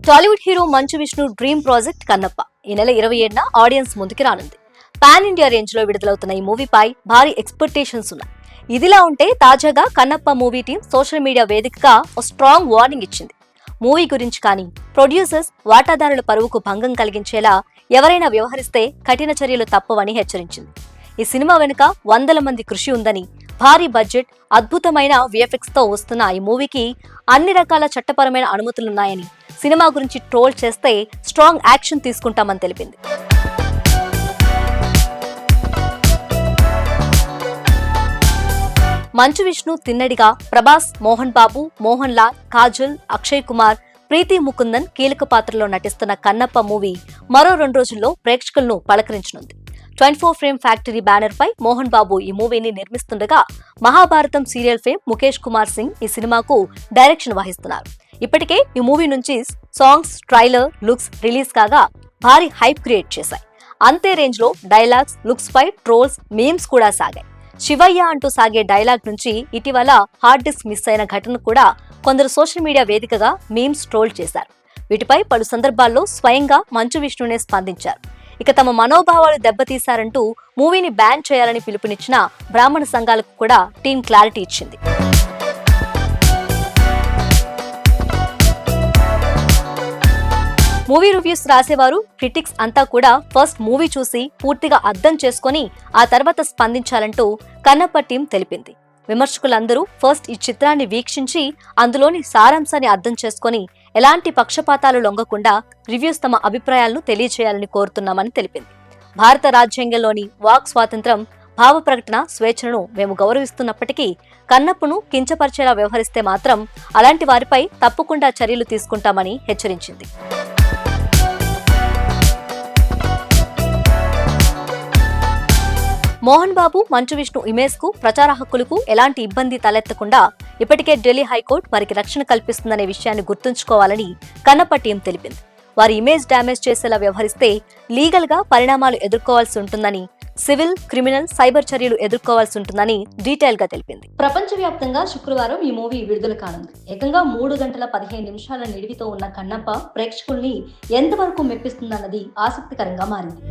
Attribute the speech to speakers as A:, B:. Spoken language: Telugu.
A: Tollywood hero Manchu Vishnu dream project Kannappa ఈ నెల 27న ఆడియన్స్ ముందుకి రానుంది. పాన్ ఇండియా రేంజ్ లో విడుదలవుతున్న ఈ మూవీపై భారీ ఎక్స్పెక్టేషన్స్ ఉన్నాయి. ఇదిలా ఉంటే తాజాగా Kannappa movie team social media వేదికగా ఒక స్ట్రాంగ్ వార్నింగ్ ఇచ్చింది. మూవీ గురించి కానీ ప్రొడ్యూసర్స్ వాటాదారుల పరువుకు భంగం కలిగించేలా ఎవరైనా వ్యవహరిస్తే కఠిన చర్యలు తప్పవని హెచ్చరించింది. ఈ సినిమా వెనుక వందల మంది కృషి ఉందని, భారీ బడ్జెట్, అద్భుతమైన విఎఫ్ఎక్స్ తో వస్తున్న ఈ మూవీకి అన్ని రకాల చట్టపరమైన అనుమతులున్నాయని, సినిమా గురించి ట్రోల్ చేస్తే స్ట్రాంగ్ యాక్షన్ తీసుకుంటామని తెలిపింది. మంచు విష్ణు తిన్నడిగా ప్రభాస్, మోహన్ బాబు, మోహన్ లాల్, కాజల్, అక్షయ్ కుమార్, ప్రీతి ముకుందన్ కీలక పాత్రలో నటిస్తున్న కన్నప్ప మూవీ మరో 2 రోజుల్లో ప్రేక్షకులను పలకరించనుంది. 24 ఫ్రేమ్ ఫ్యాక్టరీ బ్యానర్ పై మోహన్ బాబు ఈ మూవీని నిర్మిస్తుండగా, మహాభారతం సీరియల్ ఫేమ్ ముఖేష్ కుమార్ సింగ్ ఈ సినిమాకు డైరెక్షన్ వహిస్తున్నారు. ఇప్పటికే ఈ మూవీ నుంచి సాంగ్స్, ట్రైలర్, లుక్స్ రిలీజ్ కాగా భారీ హైప్ క్రియేట్ చేశాయి. అంతే రేంజ్ లో డైలాగ్స్, లుక్స్ పై ట్రోల్స్, మీమ్స్ కూడా సాగాయి. శివయ్య అంటూ సాగే డైలాగ్ నుంచి ఇటీవల హార్డ్ డిస్క్ మిస్ అయిన ఘటన కూడా కొందరు సోషల్ మీడియా వేదికగా మీమ్స్ ట్రోల్ చేశారు. వీటిపై పలు సందర్భాల్లో స్వయంగా మంచు విష్ణునే స్పందించారు. ఇక తమ మనోభావాలు దెబ్బతీశారంటూ మూవీని బ్యాన్ చేయాలని పిలుపునిచ్చిన బ్రాహ్మణ సంఘాలకు కూడా టీం క్లారిటీ ఇచ్చింది. మూవీ రివ్యూస్ రాసేవారు, క్రిటిక్స్ అంతా కూడా ఫస్ట్ మూవీ చూసి పూర్తిగా అర్థం చేసుకుని ఆ తర్వాత స్పందించాలంటూ కన్నప్ప టీం తెలిపింది. విమర్శకులందరూ ఫస్ట్ ఈ చిత్రాన్ని వీక్షించి అందులోని సారాంశాన్ని అర్థం చేసుకుని ఎలాంటి పక్షపాతాలు లొంగకుండా రివ్యూస్ తమ అభిప్రాయాలను తెలియజేయాలని కోరుతున్నామని తెలిపింది. భారత రాజ్యాంగంలోని వాక్ స్వాతంత్రం, భావ ప్రకటన స్వేచ్ఛను మేము గౌరవిస్తున్నప్పటికీ కన్నప్పను కించపరిచేలా వ్యవహరిస్తే మాత్రం అలాంటి వారిపై తప్పకుండా చర్యలు తీసుకుంటామని హెచ్చరించింది. మోహన్ బాబు, మంచు విష్ణు ఇమేజ్ కు, ప్రచార హక్కులకు ఎలాంటి ఇబ్బంది తలెత్తకుండా ఇప్పటికే ఢిల్లీ హైకోర్టు వారికి రక్షణ కల్పిస్తుందనే విషయాన్ని గుర్తుంచుకోవాలని కన్నప్ప టీం తెలిపింది. వారి ఇమేజ్ డ్యామేజ్ చేసేలా వ్యవహరిస్తే లీగల్ గా పరిణామాలు ఎదుర్కోవాల్సి ఉంటుందని, సివిల్, క్రిమినల్, సైబర్ చర్యలు ఎదుర్కోవాల్సి ఉంటుందని డీటెయిల్ గా తెలిపింది. ప్రపంచవ్యాప్తంగా శుక్రవారం ఈ మూవీ విడుదల కానుంది. ఏకంగా 3 గంటల 15 నిమిషాల నిడివితో ఉన్న కన్నప్ప ప్రేక్షకుల్ని ఎంతవరకు మెప్పిస్తుందన్నది ఆసక్తికరంగా మారింది.